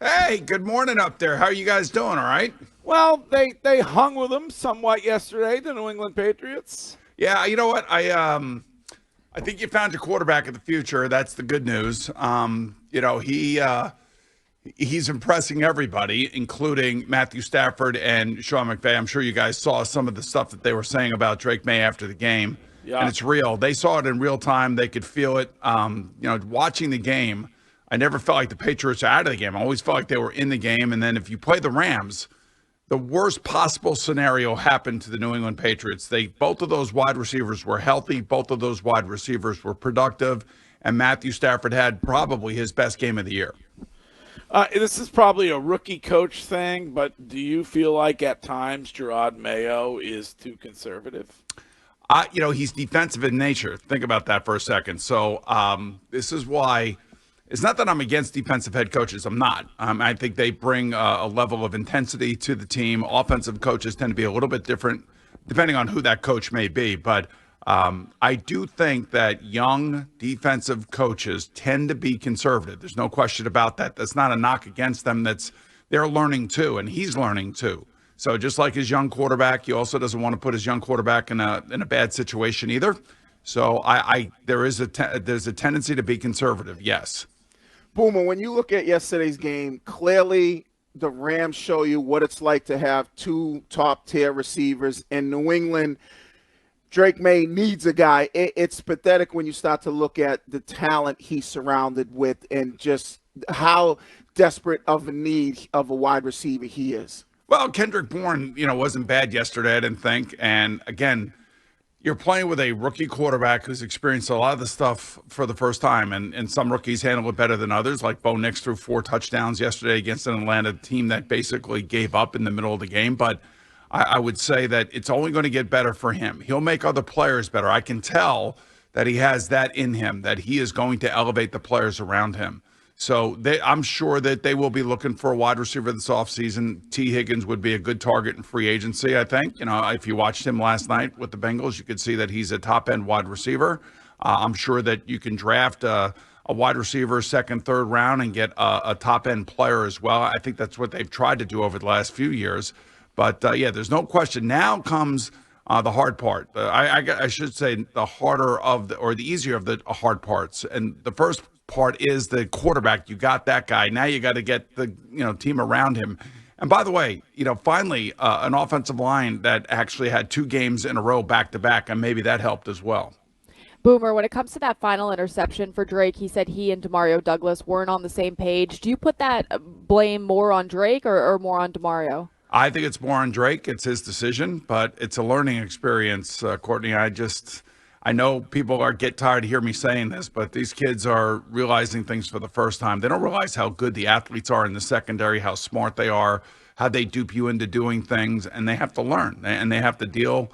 Hey, good morning up there. How are you guys doing? All right? Well, they hung with them somewhat yesterday, the New England Patriots. Yeah, you know what? I think you found your quarterback of the future. That's the good news. He's impressing everybody, including Matthew Stafford and Sean McVay. I'm sure you guys saw some of the stuff that they were saying about Drake Maye after the game, and Yeah. it's real. They saw it in real time. They could feel it. Watching the game, I never felt like the Patriots were out of the game. I always felt like they were in the game. And then if you play the Rams, the worst possible scenario happened to the New England Patriots. Both of those wide receivers were healthy. Both of those wide receivers were productive. And Matthew Stafford had probably his best game of the year. This is probably a rookie coach thing, but do you feel like at times Gerard Mayo is too conservative? He's defensive in nature. Think about that for a second. So this is why it's not that I'm against defensive head coaches. I'm not. I think they bring a level of intensity to the team. Offensive coaches tend to be a little bit different depending on who that coach may be. But I do think that young defensive coaches tend to be conservative. There's no question about that. That's not a knock against them. They're learning too, and he's learning too. So just like his young quarterback, he also doesn't want to put his young quarterback in a bad situation either. So there's a tendency to be conservative. Yes. Boomer, when you look at yesterday's game, clearly the Rams show you what it's like to have two top-tier receivers. In New England, Drake Maye needs a guy. It's pathetic when you start to look at the talent he's surrounded with and just how desperate of a need of a wide receiver he is. Well, Kendrick Bourne, wasn't bad yesterday, I didn't think. And again, you're playing with a rookie quarterback who's experienced a lot of the stuff for the first time. And some rookies handle it better than others, like Bo Nix threw 4 touchdowns yesterday against an Atlanta team that basically gave up in the middle of the game. But I would say that it's only going to get better for him. He'll make other players better. I can tell that he has that in him, that he is going to elevate the players around him. So I'm sure that they will be looking for a wide receiver this offseason. T. Higgins would be a good target in free agency, I think. If you watched him last night with the Bengals, you could see that he's a top-end wide receiver. I'm sure that you can draft a wide receiver second, third round and get a top-end player as well. I think that's what they've tried to do over the last few years. But, there's no question. Now comes the hard part. I should say the harder or the easier of the hard parts. And the first part is the quarterback. You got that guy. Now you got to get the team around him. And by the way, finally an offensive line that actually had 2 games in a row back to back, and maybe that helped as well. Boomer, when it comes to that final interception for Drake, he said he and Demario Douglas weren't on the same page. Do you put that blame more on Drake or more on Demario? I think it's more on Drake. It's his decision, but it's a learning experience, Courtney. I know people get tired of hearing me saying this, but these kids are realizing things for the first time. They don't realize how good the athletes are in the secondary, how smart they are, how they dupe you into doing things, and they have to learn, and they have to deal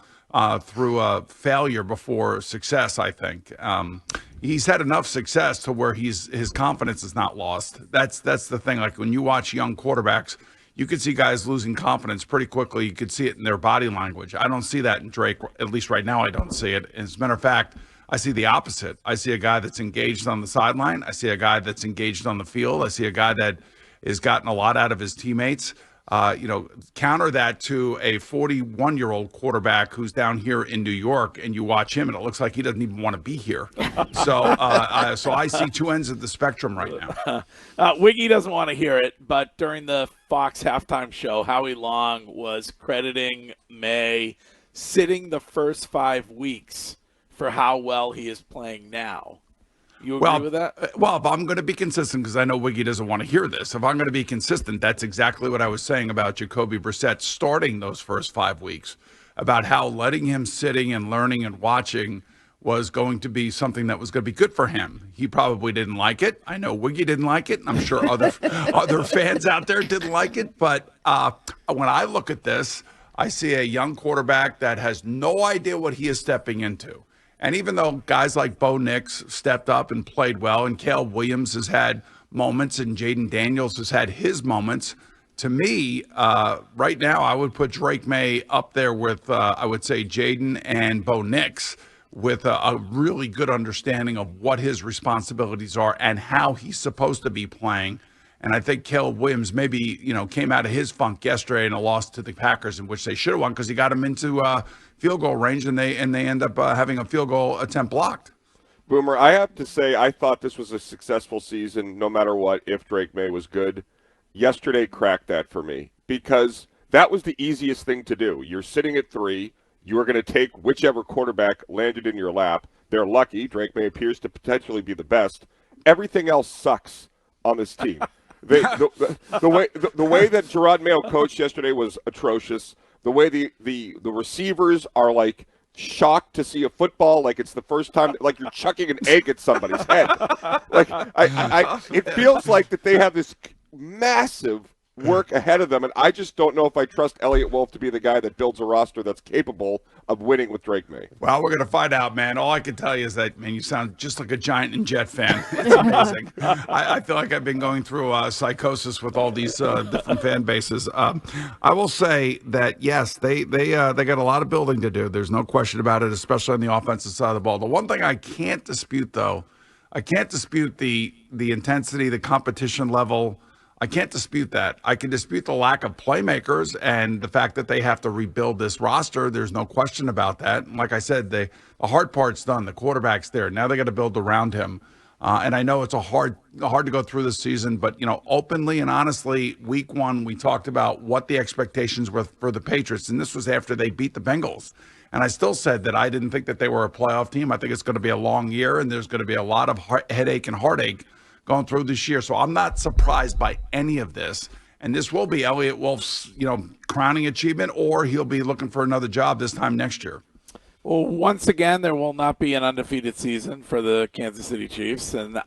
through failure before success, I think. He's had enough success to where his confidence is not lost. That's the thing. Like when you watch young quarterbacks, you could see guys losing confidence pretty quickly. You could see it in their body language. I don't see that in Drake, at least right now I don't see it. As a matter of fact, I see the opposite. I see a guy that's engaged on the sideline. I see a guy that's engaged on the field. I see a guy that has gotten a lot out of his teammates. Counter that to a 41-year-old quarterback who's down here in New York, and you watch him, and it looks like he doesn't even want to be here. So I see 2 ends of the spectrum right now. Wiggy doesn't want to hear it, but during the Fox halftime show, Howie Long was crediting Maye sitting the first 5 weeks for how well he is playing now. You agree with that? Well, if I'm going to be consistent, because I know Wiggy doesn't want to hear this, if I'm going to be consistent, that's exactly what I was saying about Jacoby Brissett starting those first 5 weeks, about how letting him sitting and learning and watching was going to be something that was going to be good for him. He probably didn't like it. I know Wiggy didn't like it. I'm sure other fans out there didn't like it. But when I look at this, I see a young quarterback that has no idea what he is stepping into. And even though guys like Bo Nix stepped up and played well, and Caleb Williams has had moments, and Jaden Daniels has had his moments, to me, right now, I would put Drake Maye up there with, I would say, Jaden and Bo Nix, with a really good understanding of what his responsibilities are and how he's supposed to be playing. And I think Caleb Williams maybe, came out of his funk yesterday in a loss to the Packers, in which they should have won because he got him into field goal range, and they end up having a field goal attempt blocked. Boomer, I have to say I thought this was a successful season no matter what if Drake Maye was good. Yesterday cracked that for me because that was the easiest thing to do. You're sitting at 3. You are going to take whichever quarterback landed in your lap. They're lucky. Drake Maye appears to potentially be the best. Everything else sucks on this team. The way that Gerard Mayo coached yesterday was atrocious. The way the receivers are like shocked to see a football, like it's the first time, like you're chucking an egg at somebody's head. Like it feels like that they have this massive work ahead of them, and I just don't know if I trust Elliott Wolf to be the guy that builds a roster that's capable of winning with Drake Maye. Well, we're going to find out, man. All I can tell you is that, man, you sound just like a Giant and Jet fan. It's amazing. I feel like I've been going through psychosis with all these different fan bases. I will say that, yes, they got a lot of building to do. There's no question about it, especially on the offensive side of the ball. The one thing I can't dispute, though, I can't dispute the intensity, the competition level. I can't dispute that. I can dispute the lack of playmakers and the fact that they have to rebuild this roster. There's no question about that. And like I said, the hard part's done. The quarterback's there. Now they got to build around him. And I know it's hard to go through this season, but, openly and honestly, week 1, we talked about what the expectations were for the Patriots. And this was after they beat the Bengals. And I still said that I didn't think that they were a playoff team. I think it's going to be a long year, and there's going to be a lot of headache and heartache going through this year. So I'm not surprised by any of this. And this will be Elliott Wolf's, crowning achievement, or he'll be looking for another job this time next year. Well, once again, there will not be an undefeated season for the Kansas City Chiefs. And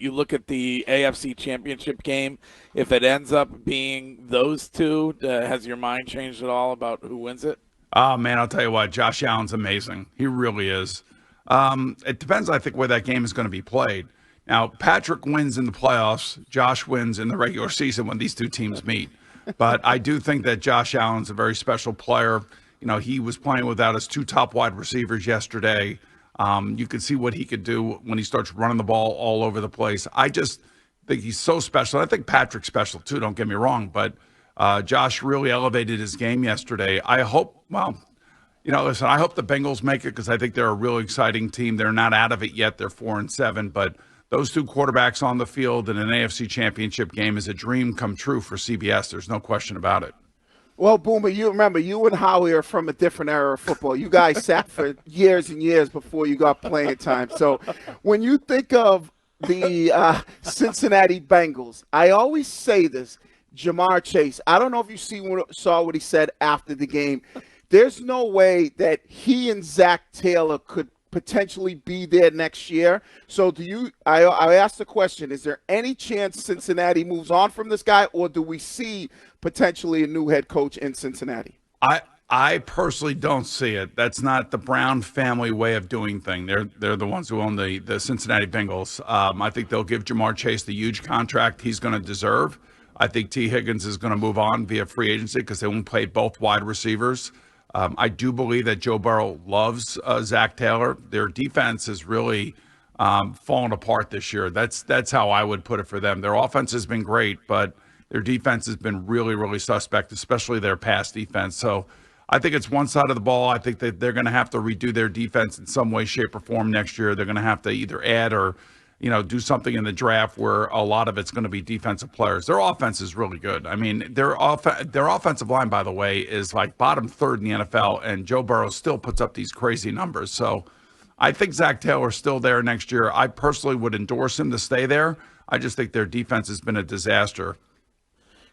you look at the AFC Championship game, if it ends up being those two, has your mind changed at all about who wins it? Oh, man, I'll tell you what, Josh Allen's amazing. He really is. It depends, I think, where that game is going to be played. Now, Patrick wins in the playoffs. Josh wins in the regular season when these two teams meet. But I do think that Josh Allen's a very special player. He was playing without his 2 top wide receivers yesterday. You could see what he could do when he starts running the ball all over the place. I just think he's so special. I think Patrick's special too, don't get me wrong. But Josh really elevated his game yesterday. I hope, listen, I hope the Bengals make it because I think they're a really exciting team. They're not out of it yet. They're 4-7, but those 2 quarterbacks on the field in an AFC Championship game is a dream come true for CBS. There's no question about it. Well, Boomer, you remember, you and Howie are from a different era of football. You guys sat for years and years before you got playing time. So when you think of the Cincinnati Bengals, I always say this, Jamar Chase, I don't know if you saw what he said after the game. There's no way that he and Zach Taylor could potentially be there next year. So I asked the question, is there any chance Cincinnati moves on from this guy, or do we see potentially a new head coach in Cincinnati? I personally don't see it. That's not the Brown family way of doing things. They're the ones who own the Cincinnati Bengals. I think they'll give Jamar Chase the huge contract he's going to deserve. I think T. Higgins is going to move on via free agency because they won't play both wide receivers. I do believe that Joe Burrow loves Zach Taylor. Their defense is really fallen apart this year. That's how I would put it for them. Their offense has been great, but their defense has been really, really suspect, especially their pass defense. So I think it's one side of the ball. I think that they're going to have to redo their defense in some way, shape, or form next year. They're going to have to either add or do something in the draft where a lot of it's going to be defensive players. Their offense is really good. I mean, their offensive line, by the way, is like bottom 3rd in the NFL, and Joe Burrow still puts up these crazy numbers. So I think Zach Taylor's still there next year. I personally would endorse him to stay there. I just think their defense has been a disaster.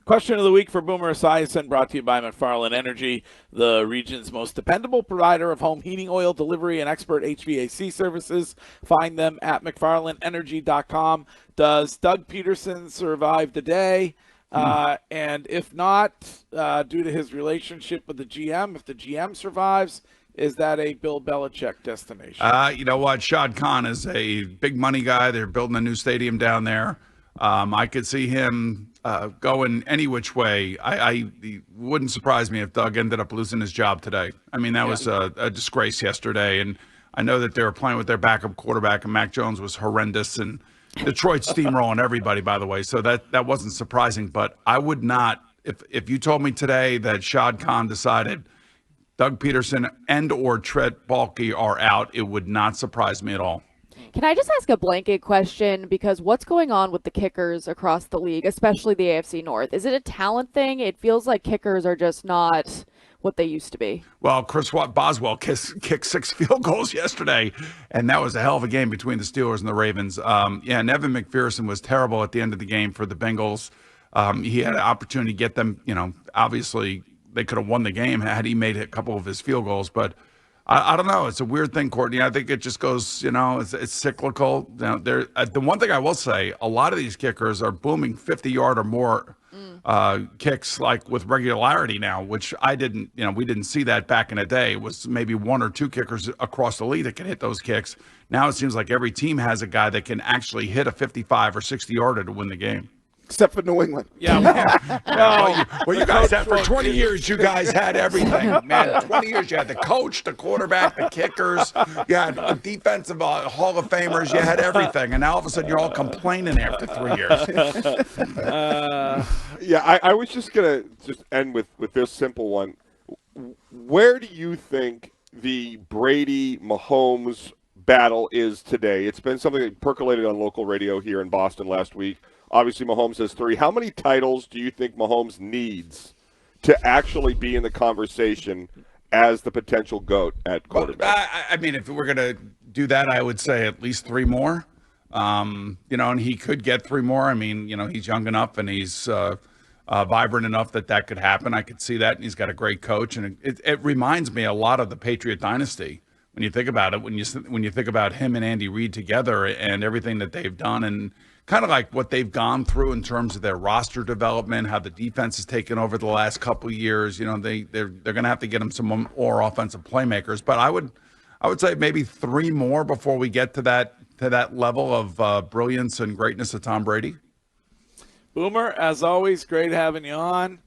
Question of the week for Boomer Esiason, brought to you by McFarland Energy, the region's most dependable provider of home heating oil delivery and expert HVAC services. Find them at McFarlandEnergy.com. Does Doug Pederson survive the day? And if not, due to his relationship with the GM, if the GM survives, is that a Bill Belichick destination? You know what? Shad Khan is a big money guy. They're building a new stadium down there. I could see him going any which way. It wouldn't surprise me if Doug ended up losing his job today. I mean, that was a disgrace yesterday. And I know that they were playing with their backup quarterback, and Mac Jones was horrendous. And Detroit steamrolling everybody, by the way, so that wasn't surprising. But I would not, if you told me today that Shad Khan decided Doug Pederson and or Trent Baalke are out, it would not surprise me at all. Can I just ask a blanket question? Because what's going on with the kickers across the league, especially the AFC North? Is it a talent thing? It feels like kickers are just not what they used to be. Well, Chris Boswell kicked 6 field goals yesterday, and that was a hell of a game between the Steelers and the Ravens. And Evan McPherson was terrible at the end of the game for the Bengals. He had an opportunity to get them, obviously they could have won the game had he made a couple of his field goals, but I don't know. It's a weird thing, Courtney. I think it just goes, it's cyclical. The one thing I will say, a lot of these kickers are booming 50-yard or more kicks like with regularity now, which we didn't see that back in the day. It was maybe 1 or 2 kickers across the league that can hit those kicks. Now it seems like every team has a guy that can actually hit a 55 or 60-yarder to win the game. Except for New England. Yeah. Well, you guys had for 20 years. You guys had everything, man. 20 years. You had the coach, the quarterback, the kickers. You had defensive Hall of Famers. You had everything, and now all of a sudden you're all complaining after 3 years. I was just gonna end with this simple one. Where do you think the Brady Mahomes battle is today? It's been something that percolated on local radio here in Boston last week. Obviously, Mahomes has 3. How many titles do you think Mahomes needs to actually be in the conversation as the potential GOAT at quarterback? I mean, if we're going to do that, I would say at least 3 more. And he could get 3 more. I mean, he's young enough and he's vibrant enough that could happen. I could see that. And he's got a great coach. And it reminds me a lot of the Patriot dynasty when you think about it, when you think about him and Andy Reid together and everything that they've done and kind of like what they've gone through in terms of their roster development, how the defense has taken over the last couple of years. They're going to have to get them some more offensive playmakers. But I would say maybe 3 more before we get to that level of brilliance and greatness of Tom Brady. Boomer, as always, great having you on.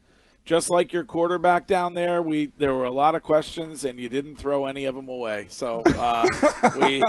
Just like your quarterback down there, there were a lot of questions, and you didn't throw any of them away. So we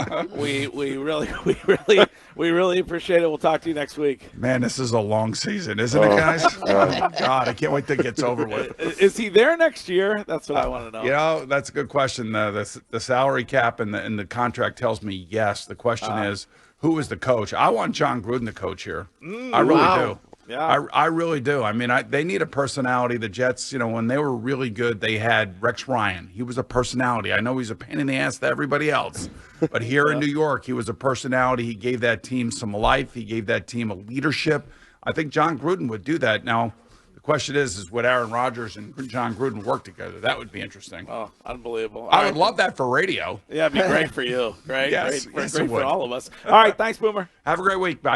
really appreciate it. We'll talk to you next week. Man, this is a long season, isn't it, guys? Oh, God, I can't wait till it gets over with. Is he there next year? That's what I want to know. That's a good question. The salary cap and the contract tells me yes. The question is, who is the coach? I want John Gruden to coach here. I really do. Yeah, I really do. I mean, they need a personality. The Jets, when they were really good, they had Rex Ryan. He was a personality. I know he's a pain in the ass to everybody else, but here in New York, he was a personality. He gave that team some life. He gave that team a leadership. I think John Gruden would do that. Now, the question is would Aaron Rodgers and John Gruden work together? That would be interesting. Oh, unbelievable. I would love that for radio. Yeah, it'd be great for you. Right? Yes, great it for would. all of us. All right, thanks, Boomer. Have a great week. Bye.